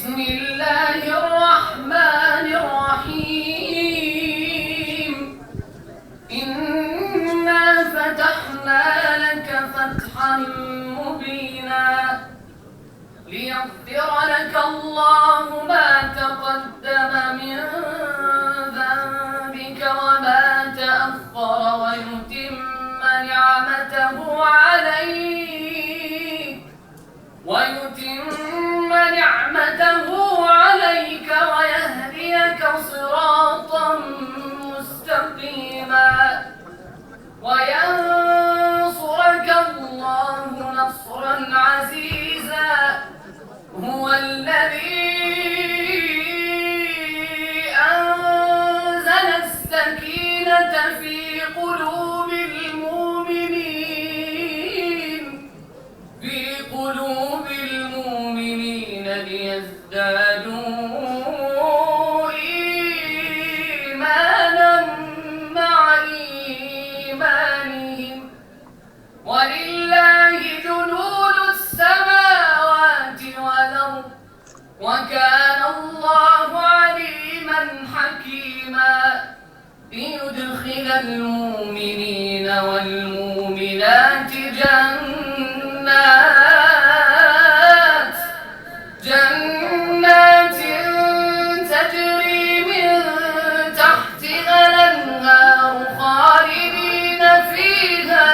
بسم الله الرحمن الرحيم إنا فتحنا لك فتحا مبينا ليغفر لك الله ما تقدم من ذنبك وما تأخر ويتم نعمته عليك ويهديك صراطا مستقيما وينصرك الله نصرا عزيزا هو الذي أنزل السكينة في قلوب المؤمنين ليزدادوا إيمانا مع إيمانهم ولله جنود السماوات والأرض وكان الله عليما حكيما ليدخل المؤمنين والمؤمنات جنات تجري من تحتها الأنهار خالدين فيها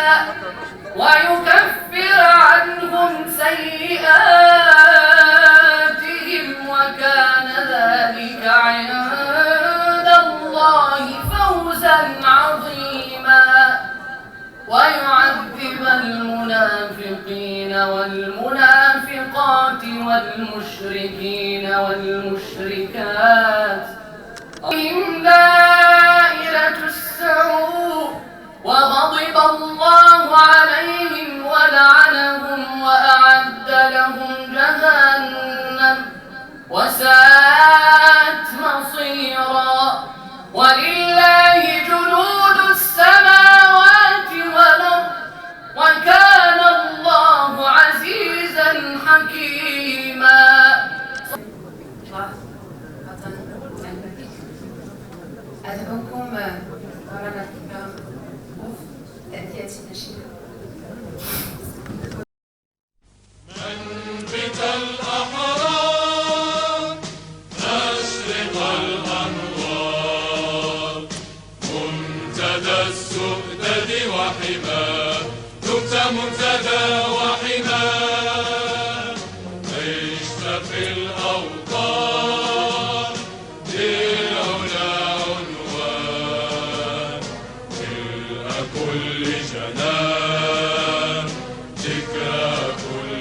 ويكفر عنهم سيئاتهم وكان ذلك عند الله فوزا عظيما ويعذب المنافقين والمنافقات والمشركين والمشركات هم دائرة السوء وغضب الله عليهم ولعنهم وأعد لهم جهنم وساءت مصيرا ولله جنود السماوات والأرض وكان الله عزيزا حكيما. أدعوكم مولانا الإمام تأتية النشيد. منبت الأحرار مشرق الأنوار منتدى السؤدد وحماه دمت منتدى وحماه عشت في الأوطان للعلا عنوان ملء كل جنان ذكرى كل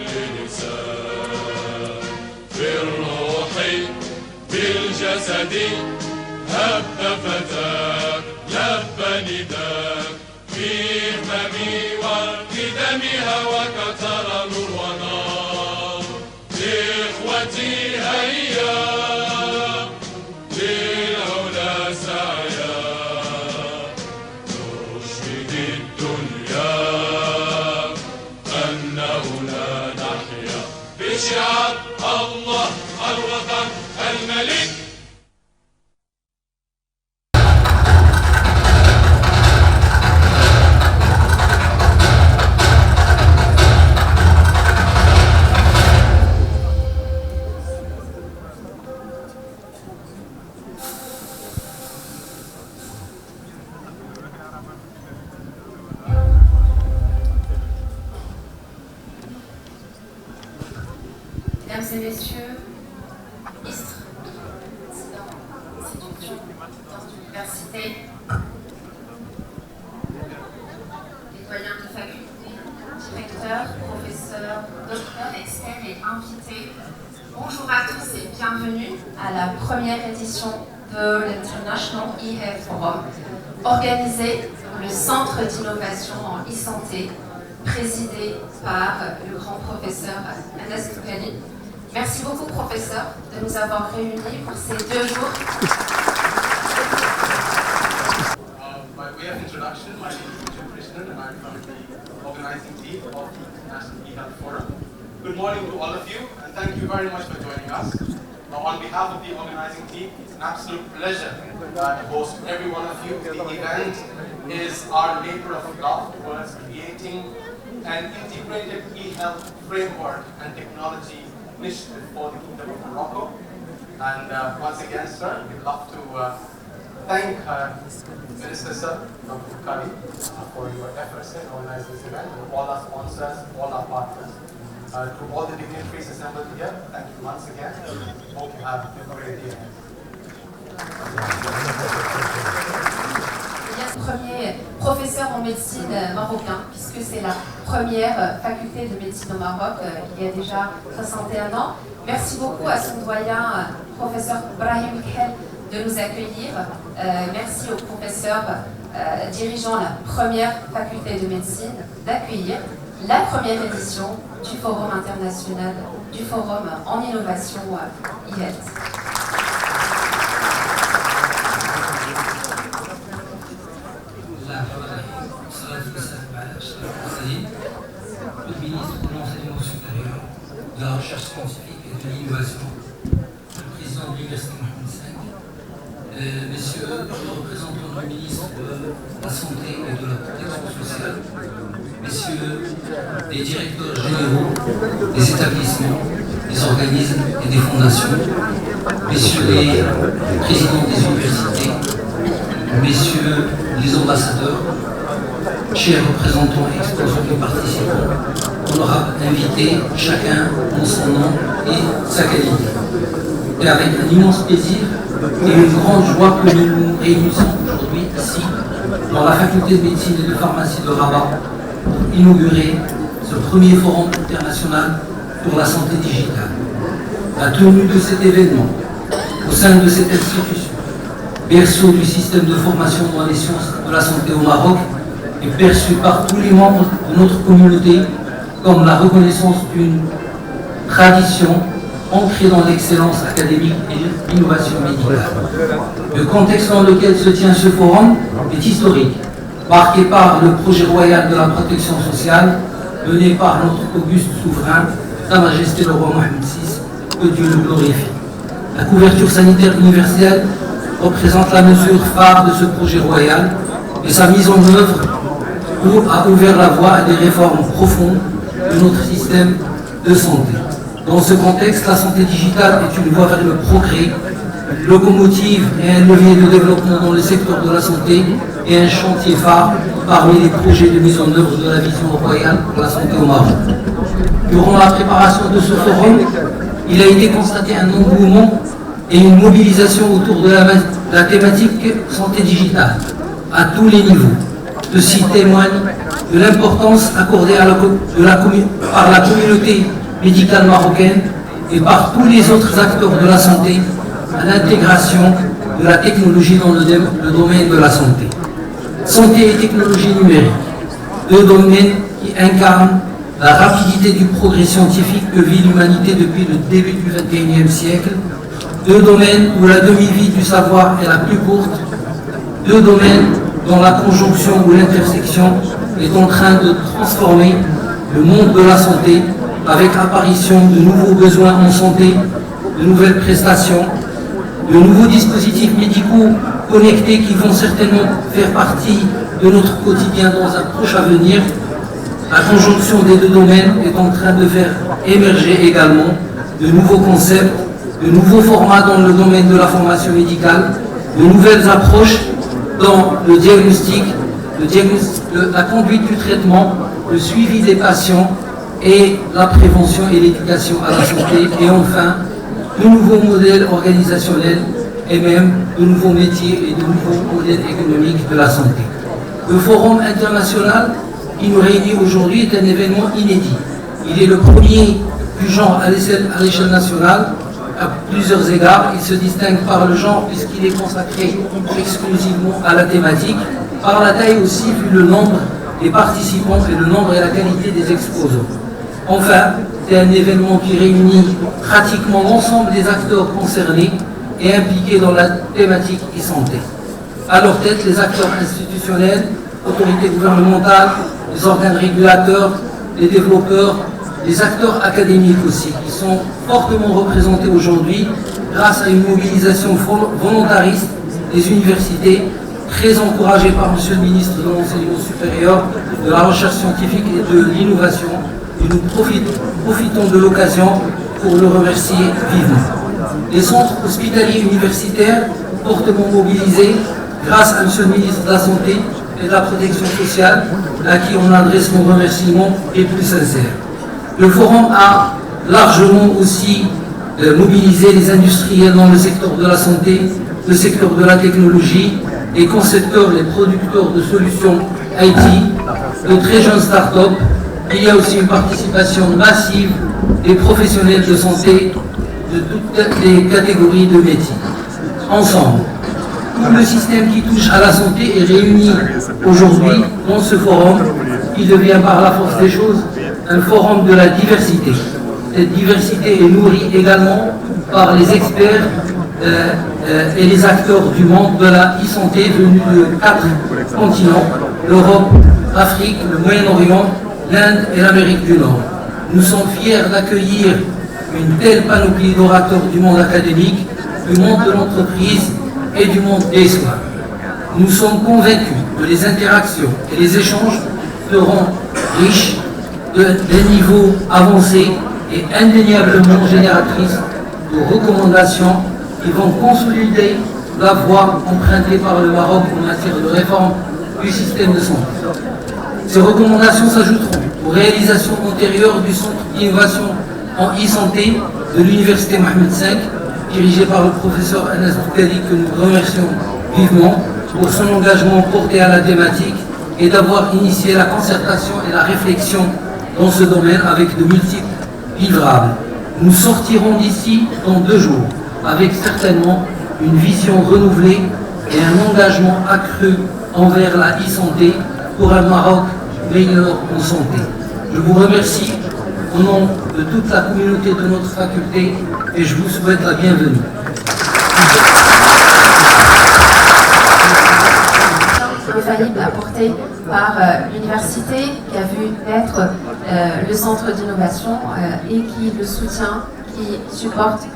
لسان في الروح بالجسد هب فتاك لب نداك في هممي وقدمها وكثر نور ونار إخوتي هيا للعلا سعيا نشهد الدنيا أنه لا نحيا بشعار الله الوطن الملك. Mesdames et messieurs, ministres, président d'institution d'université, les doyens de faculté, directeurs, professeurs, docteurs, experts et invités, bonjour à tous et bienvenue à la première édition de l'International e-Health Forum, organisé par le Centre d'innovation en e-santé, présidé par le grand professeur Anas Koukani. Merci beaucoup, professeur, de nous avoir réunis pour ces 2 jours. By way of introduction, my name is Vijay Krishnan and I'm from the organizing team of the International e-Health Forum. Good morning to all of you and thank you very much for joining us. On behalf of the organizing team, it's an absolute pleasure to host every one of you. The event is our labor of love towards creating an integrated e-health framework and technology initiative for the Kingdom of Morocco. And once again, sir, we'd love to thank Minister Sir, Dr. Kari, for your efforts in organizing this event, and all our sponsors, all our partners. To all the dignitaries assembled here, thank you once again. Hope you have a great day. Premier professeur en médecine marocain, puisque c'est la première faculté de médecine au Maroc il y a déjà 61 ans. Merci beaucoup à son doyen, professeur Brahim Khel, de nous accueillir. Merci au professeur dirigeant la première faculté de médecine d'accueillir la première édition du Forum international, du Forum en innovation e-health. Le ministre de l'Enseignement supérieur, de la Recherche scientifique et de l'Innovation, le président de l'Université Mohamed V, messieurs les représentants du ministre de la Santé et de la Protection sociale, messieurs les directeurs généraux des établissements, des organismes et des fondations, messieurs les présidents des universités, messieurs les ambassadeurs, chers représentants et exposants et participants, honorables invités, chacun en son nom et sa qualité. Et avec un immense plaisir et une grande joie que nous nous réunissons aujourd'hui ici, dans la faculté de médecine et de pharmacie de Rabat, pour inaugurer ce premier forum international pour la santé digitale. La tenue de cet événement au sein de cette institution, berceau du système de formation dans les sciences de la santé au Maroc, est perçu par tous les membres de notre communauté comme la reconnaissance d'une tradition ancrée dans l'excellence académique et l'innovation médicale. Le contexte dans lequel se tient ce forum est historique, marqué par le projet royal de la protection sociale mené par notre auguste souverain, Sa Majesté le roi Mohamed VI, que Dieu le glorifie. La couverture sanitaire universelle représente la mesure phare de ce projet royal et sa mise en œuvre a ouvert la voie à des réformes profondes de notre système de santé. Dans ce contexte, la santé digitale est une voie vers le progrès, une locomotive et un levier de développement dans le secteur de la santé et un chantier phare parmi les projets de mise en œuvre de la vision royale pour la santé au Maroc. Durant la préparation de ce forum, il a été constaté un engouement et une mobilisation autour de la thématique santé digitale à tous les niveaux. Ceci témoigne de l'importance accordée par la communauté médicale marocaine et par tous les autres acteurs de la santé à l'intégration de la technologie dans le domaine de la santé. Santé et technologie numérique, deux domaines qui incarnent la rapidité du progrès scientifique que vit l'humanité depuis le début du XXIe siècle, deux domaines où la demi-vie du savoir est la plus courte, deux domaines dont la conjonction ou l'intersection est en train de transformer le monde de la santé avec l'apparition de nouveaux besoins en santé, de nouvelles prestations, de nouveaux dispositifs médicaux connectés qui vont certainement faire partie de notre quotidien dans un proche avenir. La conjonction des deux domaines est en train de faire émerger également de nouveaux concepts, de nouveaux formats dans le domaine de la formation médicale, de nouvelles approches dans le diagnostic, la conduite du traitement, le suivi des patients et la prévention et l'éducation à la santé, et enfin de nouveaux modèles organisationnels et même de nouveaux métiers et de nouveaux modèles économiques de la santé. Le Forum international qui nous réunit aujourd'hui est un événement inédit. Il est le premier du genre à l'échelle nationale. À plusieurs égards, il se distingue par le genre puisqu'il est consacré exclusivement à la thématique, par la taille aussi vu le nombre des participants et le nombre et la qualité des exposants. Enfin, c'est un événement qui réunit pratiquement l'ensemble des acteurs concernés et impliqués dans la thématique e-santé. À leur tête, les acteurs institutionnels, autorités gouvernementales, les organes régulateurs, les développeurs, les acteurs académiques aussi, qui sont fortement représentés aujourd'hui grâce à une mobilisation volontariste des universités, très encouragée par M. le ministre de l'Enseignement supérieur, de la Recherche scientifique et de l'Innovation, et nous profitons de l'occasion pour le remercier vivement. Les centres hospitaliers universitaires, fortement mobilisés, grâce à M. le ministre de la Santé et de la Protection sociale, à qui on adresse nos remerciements les plus sincères. Le forum a largement aussi mobilisé les industriels dans le secteur de la santé, le secteur de la technologie, les concepteurs, les producteurs de solutions IT, de très jeunes start-up. Il y a aussi une participation massive des professionnels de santé de toutes les catégories de métiers. Ensemble, tout le système qui touche à la santé est réuni aujourd'hui dans ce forum qui devient par la force des choses un forum de la diversité. Cette diversité est nourrie également par les experts et les acteurs du monde de la e-santé venus de 4 continents, l'Europe, l'Afrique, le Moyen-Orient, l'Inde et l'Amérique du Nord. Nous sommes fiers d'accueillir une telle panoplie d'orateurs du monde académique, du monde de l'entreprise et du monde des soins. Nous sommes convaincus que les interactions et les échanges seront riches, d'un niveau avancé et indéniablement génératrices de recommandations qui vont consolider la voie empruntée par le Maroc en matière de réforme du système de santé. Ces recommandations s'ajouteront aux réalisations antérieures du Centre d'innovation en e-santé de l'Université Mohamed V, dirigé par le professeur Anas Boukali, que nous remercions vivement pour son engagement porté à la thématique et d'avoir initié la concertation et la réflexion dans ce domaine avec de multiples livrables. Nous sortirons d'ici dans 2 jours avec certainement une vision renouvelée et un engagement accru envers la e-santé pour un Maroc meilleur en santé. Je vous remercie au nom de toute la communauté de notre faculté et je vous souhaite la bienvenue. Infaillible apporté par l'université qui a vu naître le centre d'innovation et qui le soutient, qui supporte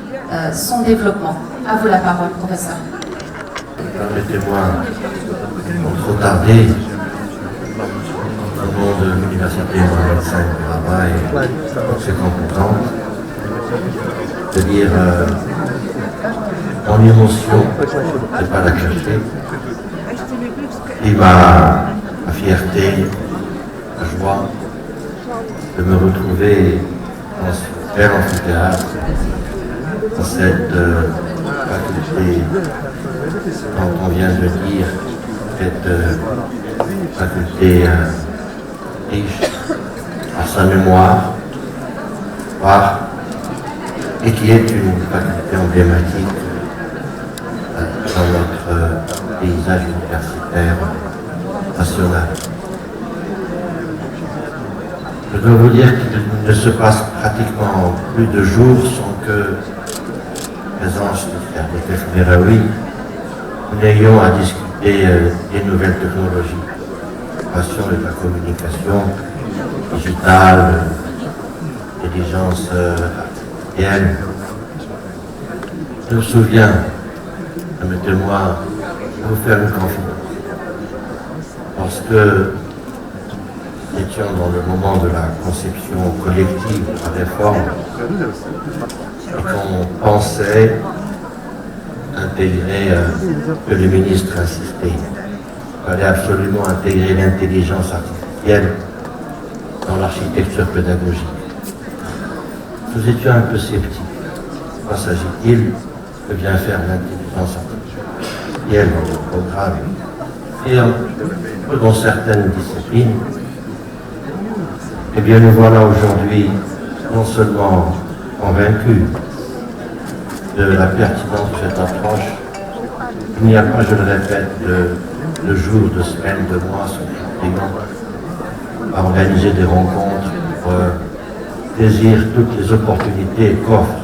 son développement. À vous la parole, professeur. Permettez-moi, sans trop tarder, au nom de l'université Mohamed V de Rabat et conséquent content, de dire mon émotion, je ne vais pas la cacher, et ma fierté, ma joie de me retrouver dans ce bel amphithéâtre, dans cette faculté dont on vient de dire, cette faculté riche à sa mémoire, et qui est une faculté emblématique dans notre paysage universitaire national. Je dois vous dire qu'il ne se passe pratiquement plus de jours sans que, présence de Dr Meraoui, nous n'ayons à discuter des nouvelles technologies, passion de la communication digitale, l'intelligence artificielle. Je me souviens, permettez-moi de vous faire une confidence, lorsque nous étions dans le moment de la conception collective de la réforme et qu'on pensait intégrer, que le ministre insistait, il fallait absolument intégrer l'intelligence artificielle dans l'architecture pédagogique. Nous étions un peu sceptiques. Quoi s'agit-il de bien faire l'intelligence artificielle dans le programme et dans certaines disciplines? Eh bien, nous voilà aujourd'hui non seulement convaincus de la pertinence de cette approche. Il n'y a pas, je le répète, de jours, de semaines, de mois à organiser des rencontres pour saisir toutes les opportunités qu'offrent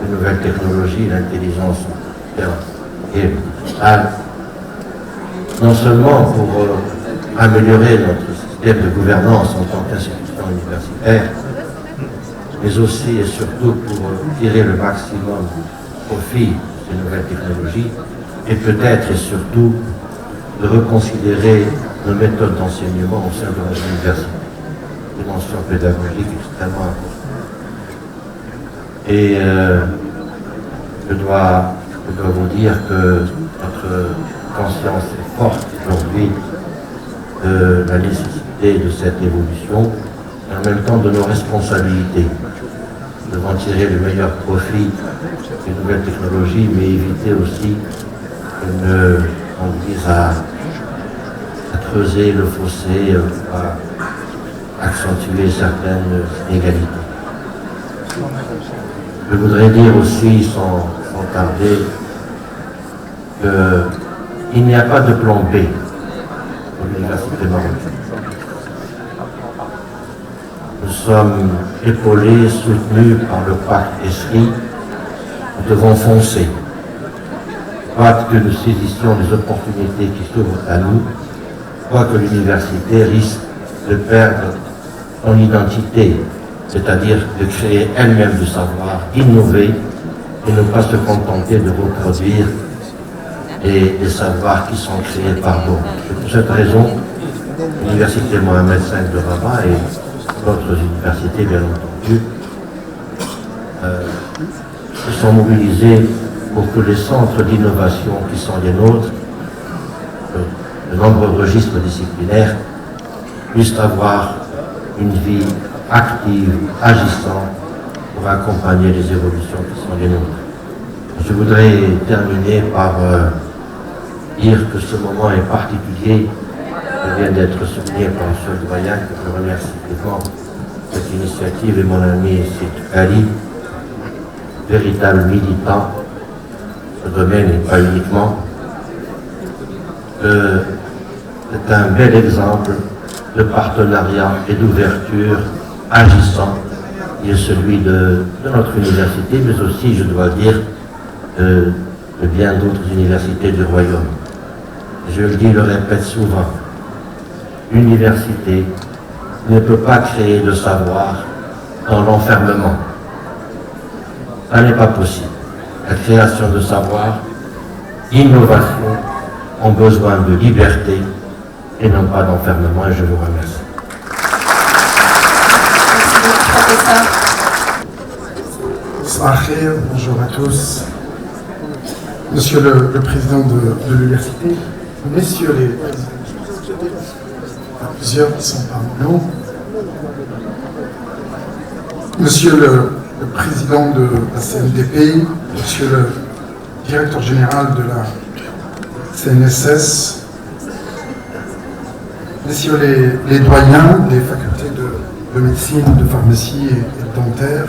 les nouvelles technologies, l'intelligence et digitale, non seulement pour améliorer notre système de gouvernance en tant qu'institution universitaire, mais aussi et surtout pour tirer le maximum profit de ces nouvelles technologies et peut-être et surtout de reconsidérer nos méthodes d'enseignement au sein de nos universités. Dimension pédagogique extrêmement importante. Et je dois vous dire que notre conscience est forte aujourd'hui de la nécessité de cette évolution et en même temps de nos responsabilités. Nous devons tirer le meilleur profit des nouvelles technologies, mais éviter aussi qu'elles ne conduisent à creuser le fossé, à accentuer certaines inégalités. Je voudrais dire aussi, sans tarder, qu'il n'y a pas de plan B pour l'université marocaine. Nous sommes épaulés, soutenus par le pacte ESRI. Nous devons foncer. Pas que nous saisissions les opportunités qui s'ouvrent à nous, pas que l'université risque de perdre son identité, c'est-à-dire de créer elle-même du savoir, d'innover et ne pas se contenter de reproduire des savoirs qui sont créés par d'autres. C'est pour cette raison, l'université Mohamed V de Rabat et d'autres universités, bien entendu, se sont mobilisés pour que les centres d'innovation qui sont les nôtres, de nombreux registres disciplinaires, puissent avoir une vie active, agissante, pour accompagner les évolutions qui sont les nôtres. Je voudrais terminer par dire que ce moment est particulier. Il vient d'être souligné par M. le doyen, que je remercie vivement cette initiative, et mon ami Sid Ali, véritable militant de ce domaine et pas uniquement. C'est un bel exemple de partenariat et d'ouverture agissant, qui est celui de notre université, mais aussi, je dois dire, de bien d'autres universités du Royaume. Je le dis, le répète souvent, l'université ne peut pas créer de savoir dans l'enfermement. Ça n'est pas possible. La création de savoir, innovation, ont besoin de liberté et non pas d'enfermement, et je vous remercie. Professeur. Bonjour à tous. Monsieur le président de l'université, messieurs les plusieurs qui sont parmi nous, monsieur le président de la CNDP, monsieur le directeur général de la CNSS, messieurs les doyens des facultés de médecine, de pharmacie et de dentaire,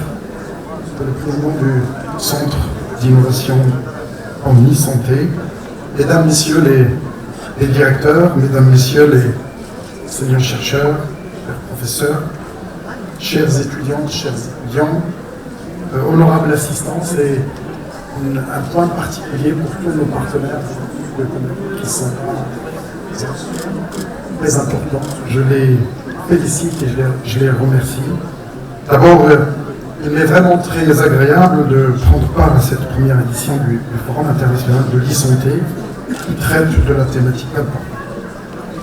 le président du centre d'innovation en e-santé, mesdames, messieurs les directeurs, mesdames, messieurs les seniors chercheurs, chers professeurs, chers étudiantes, chers étudiants, honorable assistance, et un point particulier pour tous nos partenaires qui sont très importants. Je les félicite et je les remercie. D'abord, il m'est vraiment très agréable de prendre part à cette première édition du Forum international de l'e-santé, qui traite de la thématique importante,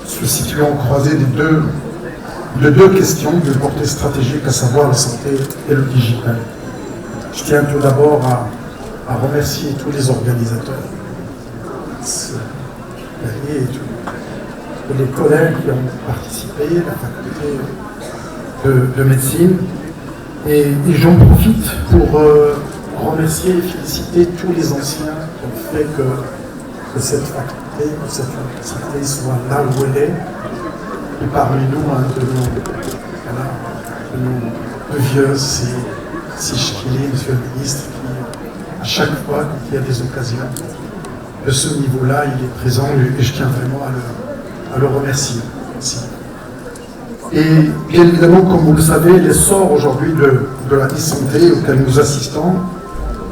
se situant en croisée de deux questions d'une portée stratégique, à savoir la santé et le digital. Je tiens tout d'abord à remercier tous les organisateurs, et tous les collègues qui ont participé, la faculté de médecine. Et j'en profite pour remercier et féliciter tous les anciens qui ont fait que cette faculté, que cette université soit là où elle est. Et parmi nous, de nos vieux, c'est Chikili, monsieur le ministre, qui, à chaque fois qu'il y a des occasions de ce niveau-là, il est présent, et je tiens vraiment à le remercier. Merci. Et bien évidemment, comme vous le savez, l'essor aujourd'hui de la e-santé auquel nous assistons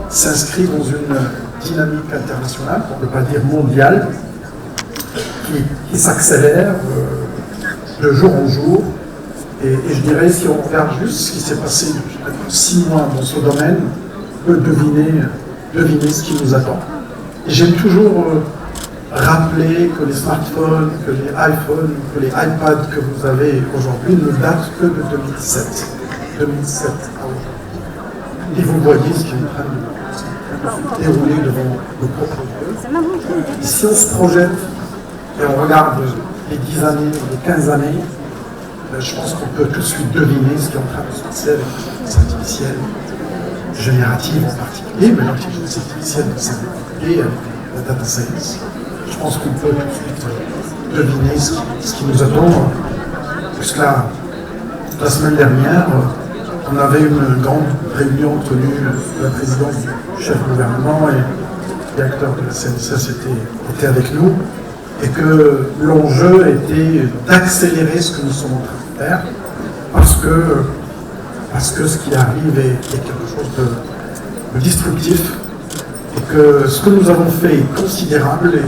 s'inscrit dans une dynamique internationale, pour ne pas dire mondiale, qui s'accélère de jour en jour. Et je dirais, si on regarde juste ce qui s'est passé depuis 6 mois dans ce domaine, on peut deviner devinez ce qui nous attend. Et j'aime toujours rappeler que les smartphones, que les iPhones, que les iPads que vous avez aujourd'hui ne datent que de 2007. 2007 à aujourd'hui. Et vous voyez ce qui est en train de se dérouler devant nos propres yeux. Et si on se projette et on regarde les 10 années, les 15 années, je pense qu'on peut tout de suite deviner ce qui est en train de se passer avec l'intelligence artificielle générative en particulier, mais l'intelligence artificielle en singulier, avec la data science. Je pense qu'on peut tout de suite deviner ce qui nous attend. Jusqu'à la semaine dernière, on avait une grande réunion tenue de la présidence du chef du gouvernement et le directeur de la CNCS était avec nous, et que l'enjeu était d'accélérer ce que nous sommes en train de faire, parce que ce qui arrive est quelque chose de destructif, et que ce que nous avons fait est considérable, et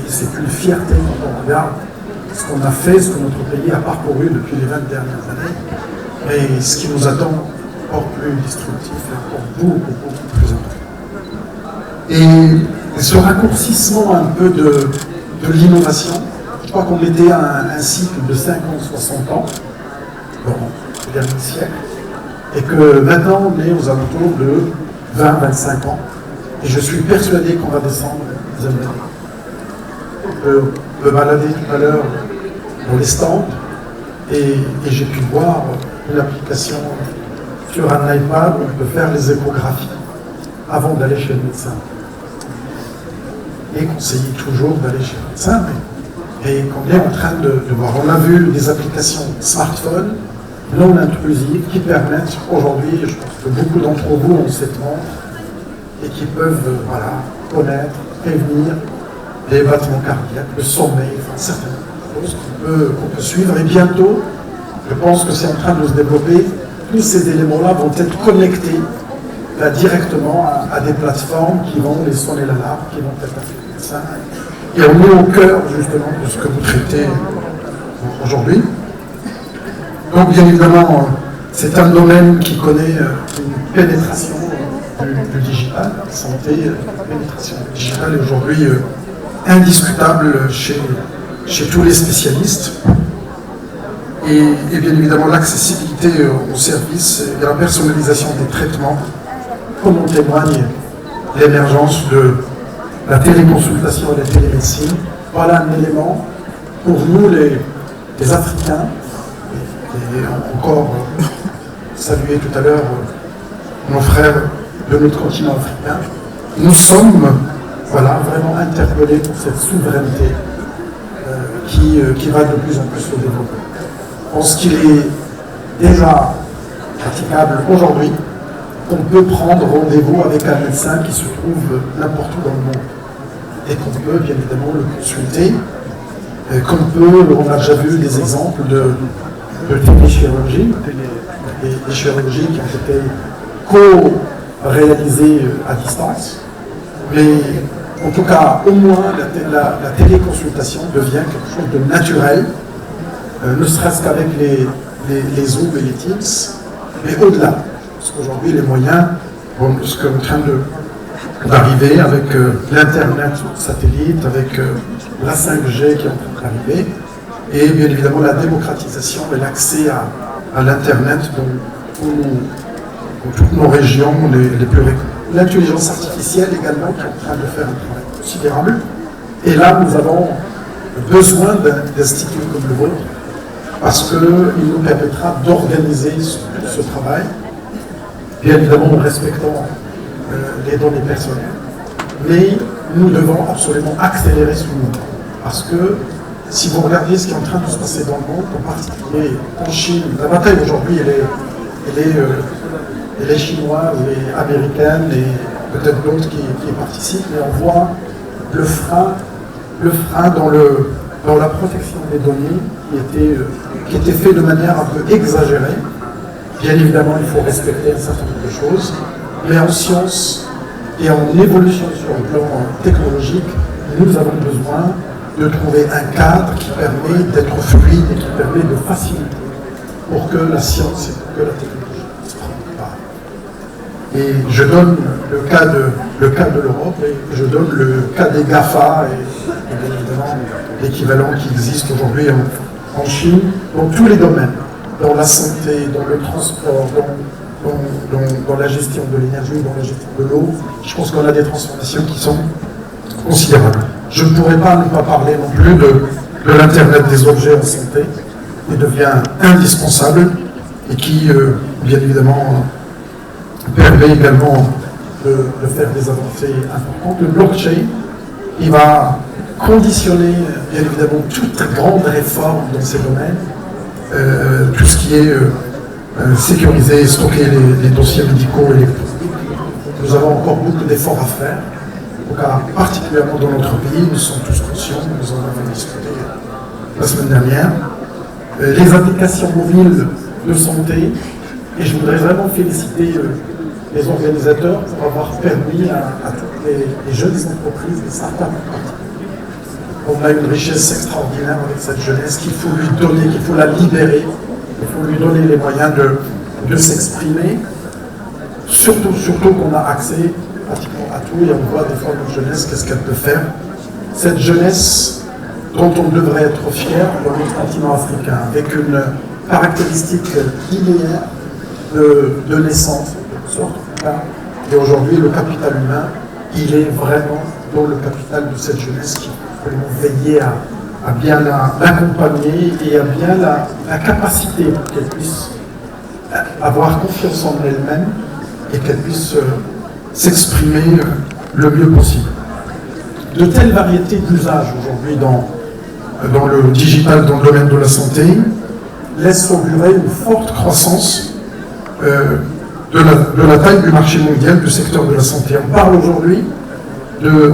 c'est une fierté quand on regarde ce qu'on a fait, ce que notre pays a parcouru depuis les 20 dernières années, mais ce qui nous attend est encore plus destructif, et encore beaucoup plus important. Et ce raccourcissement un peu de l'innovation, je crois qu'on était à un cycle de 50-60 ans, dans le dernier siècle, et que maintenant on est aux alentours de 20-25 ans, et je suis persuadé qu'on va descendre des années. Je me baladais tout à l'heure dans les stands, et j'ai pu voir une application sur un iPad où on peut faire les échographies avant d'aller chez le médecin. Et conseiller toujours d'aller chez le médecin, et qu'on est en train de voir. On a vu des applications smartphone non intrusives qui permettent aujourd'hui, je pense que beaucoup d'entre vous ont cette montre, et qui peuvent connaître, prévenir les battements cardiaques, le sommeil, certaines choses qu'on peut suivre. Et bientôt, je pense que c'est en train de se développer, tous ces éléments-là vont être connectés directement à des plateformes qui vont les sonner l'alarme, qui vont être affectées ça. Et on est au cœur justement de ce que vous traitez aujourd'hui. Donc bien évidemment, c'est un domaine qui connaît une pénétration du digital, la santé, la pénétration digitale est aujourd'hui indiscutable chez tous les spécialistes. Et bien évidemment l'accessibilité aux services et la personnalisation des traitements, comme en témoigne l'émergence de la téléconsultation et la télémédecine. Voilà un élément pour nous les Africains, et encore saluer tout à l'heure nos frères de notre continent africain. Nous sommes vraiment interpellés pour cette souveraineté qui va de plus en plus se développer. Je pense qu'il est déjà praticable aujourd'hui qu'on peut prendre rendez-vous avec un médecin qui se trouve n'importe où dans le monde et qu'on peut bien évidemment le consulter, on a déjà vu des exemples de téléchirurgie, des chirurgies qui ont été co-réalisées à distance, mais en tout cas au moins la téléconsultation devient quelque chose de naturel, ne serait-ce qu'avec les Zoom et les Teams, mais au-delà. Parce qu'aujourd'hui, les moyens vont jusqu'en train d'arriver avec l'Internet satellite, avec la 5G qui est en train d'arriver, et bien évidemment la démocratisation et l'accès à l'Internet dans toutes nos régions les plus récentes. L'intelligence artificielle également qui est en train de faire un travail considérable. Et là, nous avons besoin d'instituts comme le vôtre, parce qu'il nous permettra d'organiser ce travail, bien évidemment en respectant les données personnelles. Mais nous devons absolument accélérer ce mouvement. Parce que si vous regardez ce qui est en train de se passer dans le monde, en particulier en Chine, la bataille aujourd'hui, elle est chinoise et américaine et peut-être d'autres qui participent, mais on voit le frein dans la protection des données qui était fait de manière un peu exagérée. Bien évidemment, il faut respecter un certain nombre de choses, mais en science et en évolution sur le plan technologique, nous avons besoin de trouver un cadre qui permet d'être fluide et qui permet de faciliter pour que la science et pour que la technologie se prennent part. Et je donne le cas de l'Europe, et je donne le cas des GAFA et bien évidemment l'équivalent qui existe aujourd'hui en Chine, dans tous les domaines, dans la santé, dans le transport, dans la gestion de l'énergie, dans la gestion de l'eau. Je pense qu'on a des transformations qui sont considérables. Je ne pourrais pas ne pas parler non plus de l'Internet des objets en santé, qui devient indispensable et qui, bien évidemment, permet également de faire des avancées importantes. Le blockchain, il va conditionner, bien évidemment, toute grande réforme dans ces domaines, tout ce qui est sécuriser et stocker les dossiers médicaux électroniques. Nous avons encore beaucoup d'efforts à faire. En tout cas, particulièrement dans notre pays, nous sommes tous conscients, nous en avons discuté la semaine dernière. Les applications mobiles de santé, et je voudrais vraiment féliciter les organisateurs pour avoir permis à toutes les jeunes entreprises, les startups, on a une richesse extraordinaire avec cette jeunesse qu'il faut lui donner, qu'il faut la libérer, il faut lui donner les moyens de s'exprimer, surtout qu'on a accès pratiquement à tout, et on voit des fois notre jeunesse, qu'est-ce qu'elle peut faire. Cette jeunesse dont on devrait être fier dans notre continent africain, avec une caractéristique linéaire de naissance, en quelque sorte. Et aujourd'hui, le capital humain, il est vraiment dans le capital de cette jeunesse qui peut veiller à bien l'accompagner et à bien la capacité pour qu'elle puisse avoir confiance en elle-même et qu'elle puisse s'exprimer le mieux possible. De telles variétés d'usages aujourd'hui dans le digital, dans le domaine de la santé, laissent augurer une forte croissance de la taille du marché mondial du secteur de la santé. On parle aujourd'hui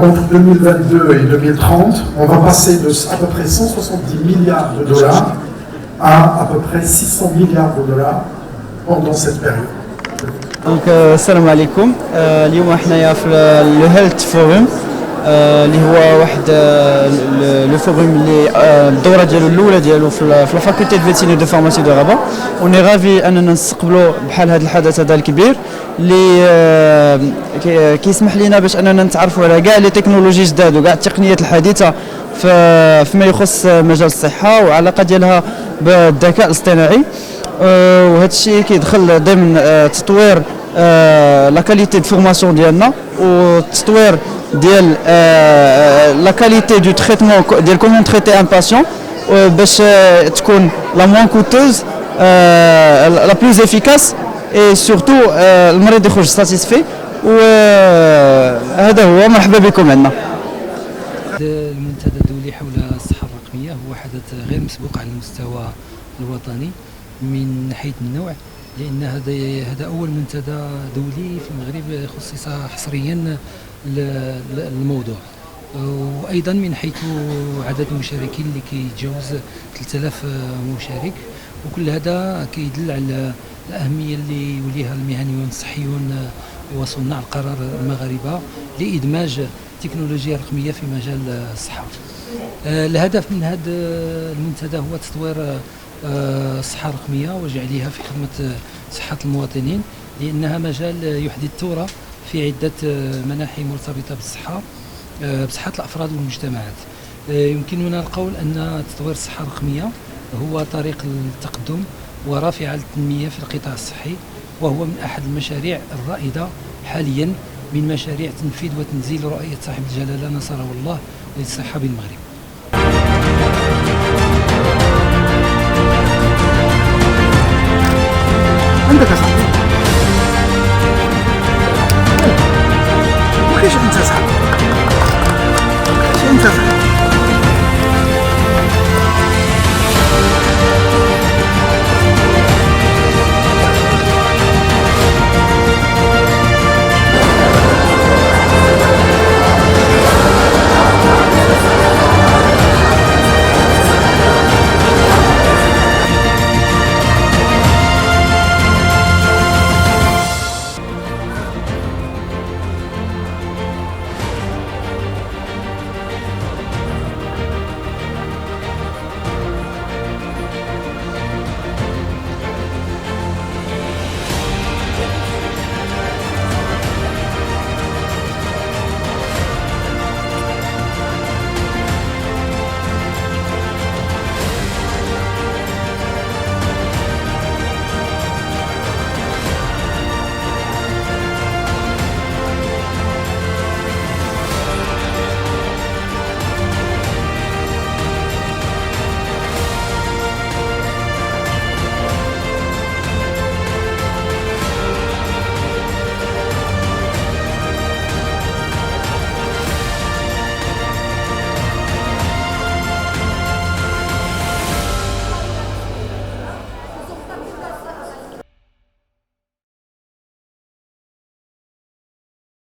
entre 2022 et 2030, on va passer de à peu près 170 milliards de dollars à peu près 600 milliards de dollars pendant cette période. Donc, السلام عليكم. اليوم حنايا في الهيلث فورم اللي هو واحد لو فورم اللي الدوره ديالو الاولى ديالو في الفاكولتي دو فيتينير دو فارماسي دو غابا. وني غافي اننا نستقبلوا بحال هذا الحدث هذا الكبير اللي كيسمح لنا باش اننا نتعرفوا على كاع لي تكنولوجي جداد وكاع التقنيات الحديثه فيما يخص مجال الصحه وعلاقه ديالها بالذكاء الاصطناعي. وهذا الشيء كيدخل ضمن تطوير لا كاليتي دو فورماسيون ديالنا وتطوير ديال لا كاليتي دو تريتمون ديال كومون تريتي ان باسيون باش تكون لا موان كوتوز لا بلوز افيكاس اي سورتو المريض يخرج ساتيسفي. وهذا هو. مرحبا بكم عندنا. المنتدى الدولي حول الصحة الرقمية هو حدث غير مسبوق على المستوى الوطني من ناحية النوع، لأن هذا أول منتدى دولي في المغرب خصص حصريا للموضوع، وأيضا من حيث عدد المشاركين اللي كيتجاوز 3000 مشارك. وكل هذا كيدل على الأهمية اللي يوليها المهنيون الصحيون وصناع القرار المغاربة لإدماج التكنولوجيا الرقمية في مجال الصحة. الهدف من هذا المنتدى هو تطوير الصحة الرقمية وجعلها في خدمة صحة المواطنين، لأنها مجال يحدث ثورة في عدة مناحي مرتبطة بصحة الأفراد والمجتمعات. يمكننا القول أن تطوير الصحة الرقمية هو طريق التقدم ورافعة للتنمية في القطاع الصحي، وهو من أحد المشاريع الرائدة حاليا من مشاريع تنفيذ وتنزيل رؤية صاحب الجلالة نصره الله للصحة بالمغرب.